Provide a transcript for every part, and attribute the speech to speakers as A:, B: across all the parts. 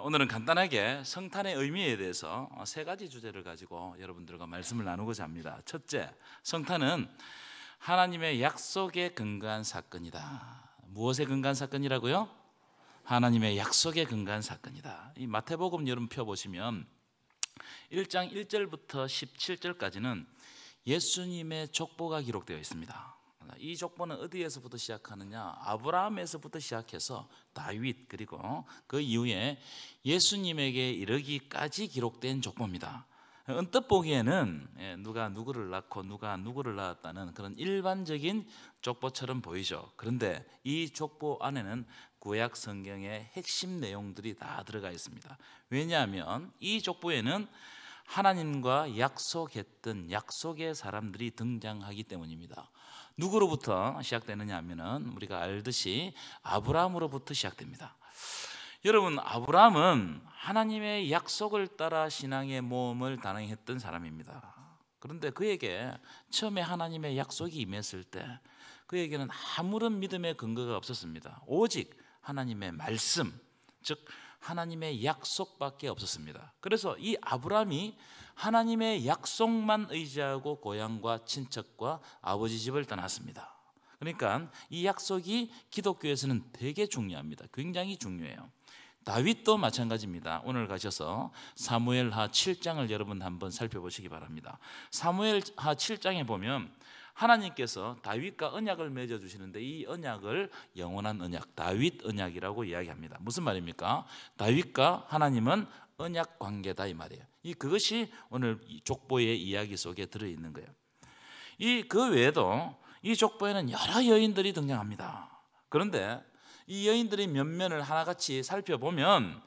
A: 오늘은 간단하게 성탄의 의미에 대해서 세 가지 주제를 가지고 여러분들과 말씀을 나누고자 합니다. 첫째, 성탄은 하나님의 약속에 근거한 사건이다. 무엇에 근거한 사건이라고요? 하나님의 약속에 근거한 사건이다. 이 마태복음 여러분 펴보시면 1장 1절부터 17절까지는 예수님의 족보가 기록되어 있습니다. 이 족보는 어디에서부터 시작하느냐? 아브라함에서부터 시작해서 다윗 그리고 그 이후에 예수님에게 이르기까지 기록된 족보입니다. 언뜻 보기에는 누가 누구를 낳고 누가 누구를 낳았다는 그런 일반적인 족보처럼 보이죠. 그런데 이 족보 안에는 구약 성경의 핵심 내용들이 다 들어가 있습니다. 왜냐하면 이 족보에는 하나님과 약속했던 약속의 사람들이 등장하기 때문입니다. 누구로부터 시작되느냐 하면은 우리가 알듯이 아브라함으로부터 시작됩니다. 여러분, 아브라함은 하나님의 약속을 따라 신앙의 모험을 단행했던 사람입니다. 그런데 그에게 처음에 하나님의 약속이 임했을 때 그에게는 아무런 믿음의 근거가 없었습니다. 오직 하나님의 말씀, 즉 하나님의 약속밖에 없었습니다. 그래서 이 아브라함이 하나님의 약속만 의지하고 고향과 친척과 아버지 집을 떠났습니다. 그러니까 이 약속이 기독교에서는 되게 중요합니다. 굉장히 중요해요. 다윗도 마찬가지입니다. 오늘 가셔서 사무엘하 7장을 여러분 한번 살펴보시기 바랍니다. 사무엘하 7장에 보면 하나님께서 다윗과 언약을 맺어주시는데 이 언약을 영원한 언약, 다윗 언약이라고 이야기합니다. 무슨 말입니까? 다윗과 하나님은 언약 관계다 이 말이에요. 그것이 오늘 족보의 이야기 속에 들어있는 거예요. 그 외에도 이 족보에는 여러 여인들이 등장합니다. 그런데 이 여인들의 면면을 하나같이 살펴보면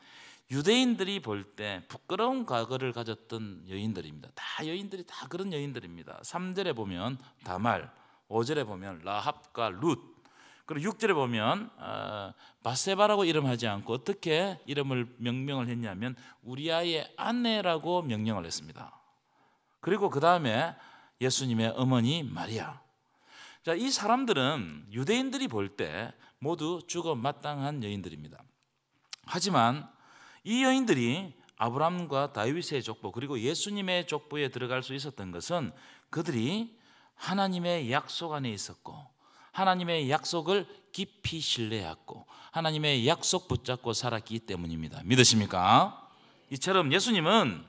A: 유대인들이 볼 때 부끄러운 과거를 가졌던 여인들입니다. 다 여인들이 다 그런 여인들입니다. 3절에 보면 다말, 5절에 보면 라합과 룻, 그리고 6절에 보면 바세바라고 이름하지 않고 어떻게 이름을 명명을 했냐면 우리아의 아내라고 명령을 했습니다. 그리고 그 다음에 예수님의 어머니 마리아. 자, 이 사람들은 유대인들이 볼 때 모두 죽어 마땅한 여인들입니다. 하지만 이 여인들이 아브라함과 다윗의 족보 그리고 예수님의 족보에 들어갈 수 있었던 것은 그들이 하나님의 약속 안에 있었고 하나님의 약속을 깊이 신뢰했고 하나님의 약속 붙잡고 살았기 때문입니다. 믿으십니까? 이처럼 예수님은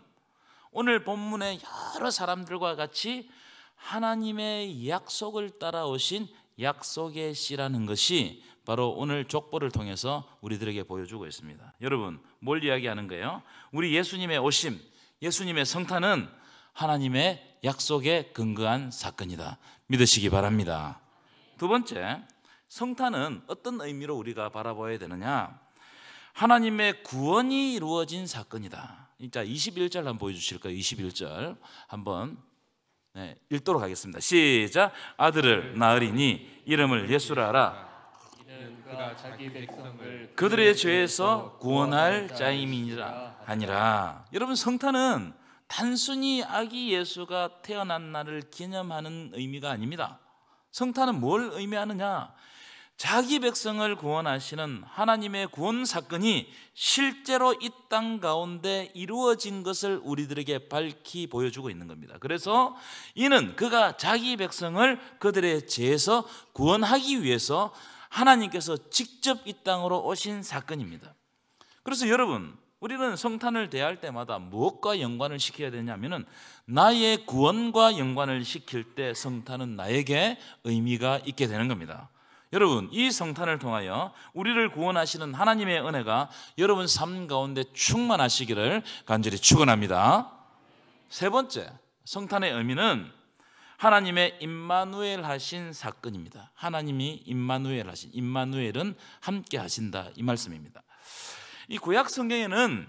A: 오늘 본문의 여러 사람들과 같이 하나님의 약속을 따라오신 약속의 씨라는 것이 바로 오늘 족보를 통해서 우리들에게 보여주고 있습니다. 여러분, 뭘 이야기하는 거예요? 우리 예수님의 오심, 예수님의 성탄은 하나님의 약속에 근거한 사건이다. 믿으시기 바랍니다. 두 번째, 성탄은 어떤 의미로 우리가 바라봐야 되느냐? 하나님의 구원이 이루어진 사건이다. 자, 21절 한번 보여주실까요? 21절 한번 읽도록 하겠습니다. 시작. 아들을 낳으리니 이름을 예수라 하라.
B: 그가 자기 백성을
A: 그들의 죄에서 구원할 자임이니라 하니라. 여러분, 성탄은 단순히 아기 예수가 태어난 날을 기념하는 의미가 아닙니다. 성탄은 뭘 의미하느냐? 자기 백성을 구원하시는 하나님의 구원 사건이 실제로 이 땅 가운데 이루어진 것을 우리들에게 밝히 보여주고 있는 겁니다. 그래서 이는 그가 자기 백성을 그들의 죄에서 구원하기 위해서 하나님께서 직접 이 땅으로 오신 사건입니다. 그래서 여러분, 우리는 성탄을 대할 때마다 무엇과 연관을 시켜야 되냐면은 나의 구원과 연관을 시킬 때 성탄은 나에게 의미가 있게 되는 겁니다. 여러분, 이 성탄을 통하여 우리를 구원하시는 하나님의 은혜가 여러분 삶 가운데 충만하시기를 간절히 축원합니다. 세 번째, 성탄의 의미는 하나님의 임마누엘 하신 사건입니다. 하나님이 임마누엘 하신, 임마누엘은 함께 하신다 이 말씀입니다. 이 구약 성경에는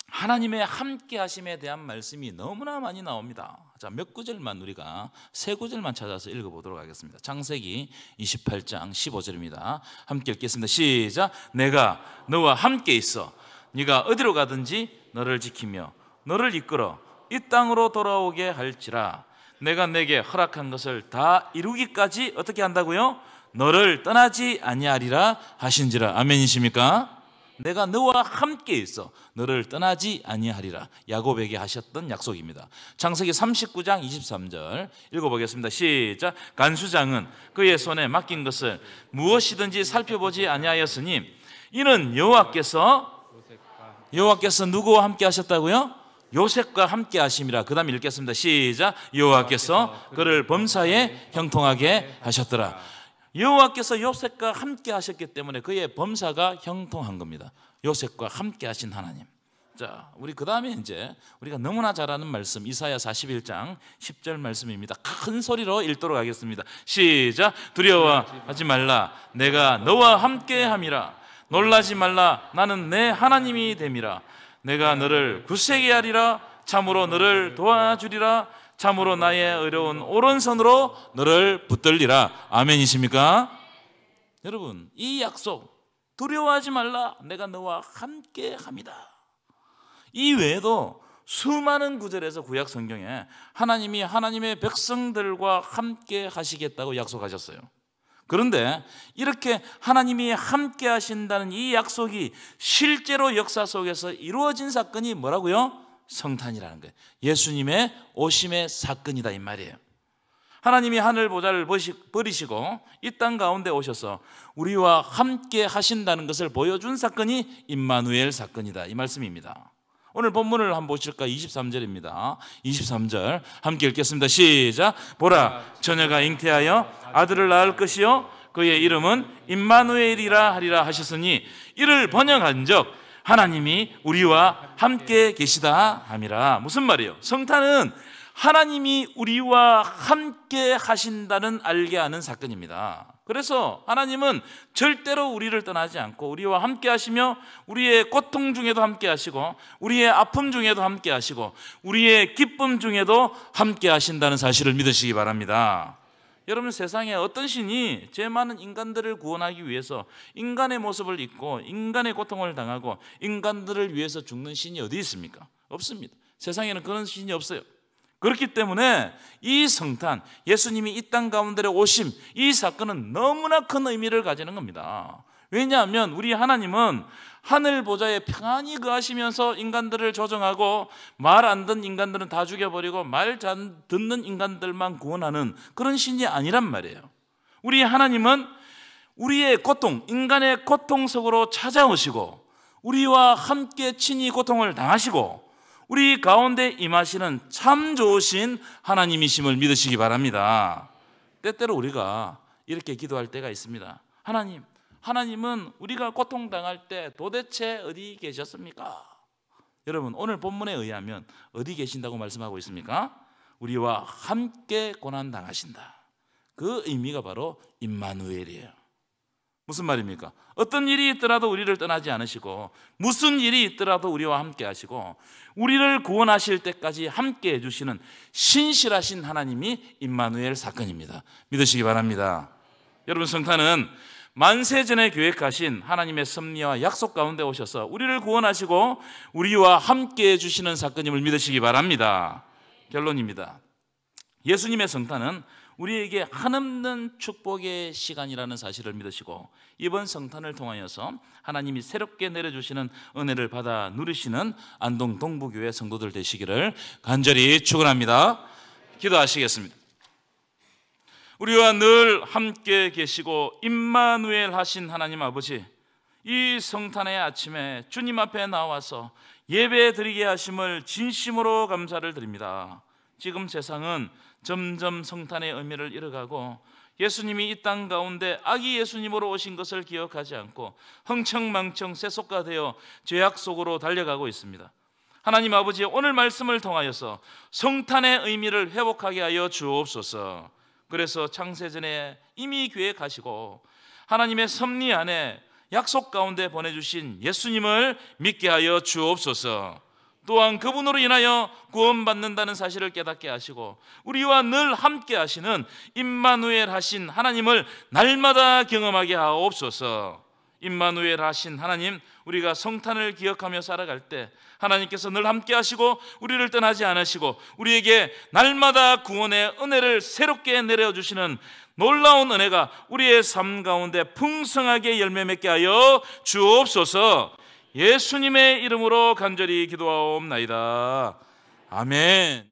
A: 하나님의 함께 하심에 대한 말씀이 너무나 많이 나옵니다. 자, 몇 구절만 우리가 세 구절만 찾아서 읽어보도록 하겠습니다. 창세기 28장 15절입니다. 함께 읽겠습니다. 시작. 내가 너와 함께 있어 네가 어디로 가든지 너를 지키며 너를 이끌어 이 땅으로 돌아오게 할지라. 내가 내게 허락한 것을 다 이루기까지 어떻게 한다고요? 너를 떠나지 아니하리라 하신지라. 아멘이십니까? 내가 너와 함께 있어 너를 떠나지 아니하리라. 야곱에게 하셨던 약속입니다. 창세기 39장 23절 읽어보겠습니다. 시작. 간수장은 그의 손에 맡긴 것을 무엇이든지 살펴보지 아니하였으니 이는 여호와께서 누구와 함께 하셨다고요? 요셉과 함께 하심이라. 그 다음 읽겠습니다. 시작. 여호와께서 그를 범사에 형통하게 하셨더라. 여호와께서 요셉과 함께 하셨기 때문에 그의 범사가 형통한 겁니다. 요셉과 함께 하신 하나님. 자, 우리 그 다음에 이제 우리가 너무나 잘 아는 말씀 이사야 41장 10절 말씀입니다. 큰 소리로 읽도록 하겠습니다. 시작. 두려워하지 말라. 내가 너와 함께 함이라. 놀라지 말라. 나는 내 하나님이 됨이라. 내가 너를 굳세게 하리라. 참으로 너를 도와주리라. 참으로 나의 어려운 오른손으로 너를 붙들리라. 아멘이십니까? 여러분, 이 약속 두려워하지 말라. 내가 너와 함께 합니다. 이 외에도 수많은 구절에서 구약 성경에 하나님이 하나님의 백성들과 함께 하시겠다고 약속하셨어요. 그런데 이렇게 하나님이 함께 하신다는 이 약속이 실제로 역사 속에서 이루어진 사건이 뭐라고요? 성탄이라는 거예요. 예수님의 오심의 사건이다 이 말이에요. 하나님이 하늘 보좌를 버리시고 이 땅 가운데 오셔서 우리와 함께 하신다는 것을 보여준 사건이 임마누엘 사건이다 이 말씀입니다. 오늘 본문을 한번 보실까? 23절입니다. 23절 함께 읽겠습니다. 시작. 보라, 처녀가 잉태하여 아들을 낳을 것이요 그의 이름은 임마누엘이라 하리라 하셨으니 이를 번역한즉 하나님이 우리와 함께 계시다 함이라. 무슨 말이에요? 성탄은 하나님이 우리와 함께 하신다는 알게 하는 사건입니다. 그래서 하나님은 절대로 우리를 떠나지 않고 우리와 함께 하시며 우리의 고통 중에도 함께 하시고 우리의 아픔 중에도 함께 하시고 우리의 기쁨 중에도 함께 하신다는 사실을 믿으시기 바랍니다. 여러분, 세상에 어떤 신이 죄 많은 인간들을 구원하기 위해서 인간의 모습을 입고 인간의 고통을 당하고 인간들을 위해서 죽는 신이 어디 있습니까? 없습니다. 세상에는 그런 신이 없어요. 그렇기 때문에 이 성탄, 예수님이 이 땅 가운데 오심, 이 사건은 너무나 큰 의미를 가지는 겁니다. 왜냐하면 우리 하나님은 하늘 보좌에 평안히 거하시면서 인간들을 조정하고 말 안 듣는 인간들은 다 죽여버리고 말 잘 듣는 인간들만 구원하는 그런 신이 아니란 말이에요. 우리 하나님은 우리의 고통, 인간의 고통 속으로 찾아오시고 우리와 함께 친히 고통을 당하시고 우리 가운데 임하시는 참 좋으신 하나님이심을 믿으시기 바랍니다. 때때로 우리가 이렇게 기도할 때가 있습니다. 하나님은 우리가 고통당할 때 도대체 어디 계셨습니까? 여러분, 오늘 본문에 의하면 어디 계신다고 말씀하고 있습니까? 우리와 함께 고난당하신다. 그 의미가 바로 임마누엘이에요. 무슨 말입니까? 어떤 일이 있더라도 우리를 떠나지 않으시고 무슨 일이 있더라도 우리와 함께 하시고 우리를 구원하실 때까지 함께 해주시는 신실하신 하나님이 임마누엘 사건입니다. 믿으시기 바랍니다. 여러분, 성탄은 만세전에 계획하신 하나님의 섭리와 약속 가운데 오셔서 우리를 구원하시고 우리와 함께 해주시는 사건임을 믿으시기 바랍니다. 결론입니다. 예수님의 성탄은 우리에게 한없는 축복의 시간이라는 사실을 믿으시고 이번 성탄을 통하여서 하나님이 새롭게 내려주시는 은혜를 받아 누리시는 안동 동부교회 성도들 되시기를 간절히 축원합니다. 기도하시겠습니다. 우리와 늘 함께 계시고 임마누엘 하신 하나님 아버지, 이 성탄의 아침에 주님 앞에 나와서 예배 드리게 하심을 진심으로 감사를 드립니다. 지금 세상은 점점 성탄의 의미를 잃어가고 예수님이 이 땅 가운데 아기 예수님으로 오신 것을 기억하지 않고 흥청망청 세속화되어 죄악 속으로 달려가고 있습니다. 하나님 아버지, 오늘 말씀을 통하여서 성탄의 의미를 회복하게 하여 주옵소서. 그래서 창세전에 이미 계획하시고 하나님의 섭리 안에 약속 가운데 보내주신 예수님을 믿게 하여 주옵소서. 또한 그분으로 인하여 구원받는다는 사실을 깨닫게 하시고 우리와 늘 함께 하시는 임마누엘 하신 하나님을 날마다 경험하게 하옵소서. 임마누엘 하신 하나님, 우리가 성탄을 기억하며 살아갈 때 하나님께서 늘 함께 하시고 우리를 떠나지 않으시고 우리에게 날마다 구원의 은혜를 새롭게 내려주시는 놀라운 은혜가 우리의 삶 가운데 풍성하게 열매 맺게 하여 주옵소서. 예수님의 이름으로 간절히 기도하옵나이다. 아멘.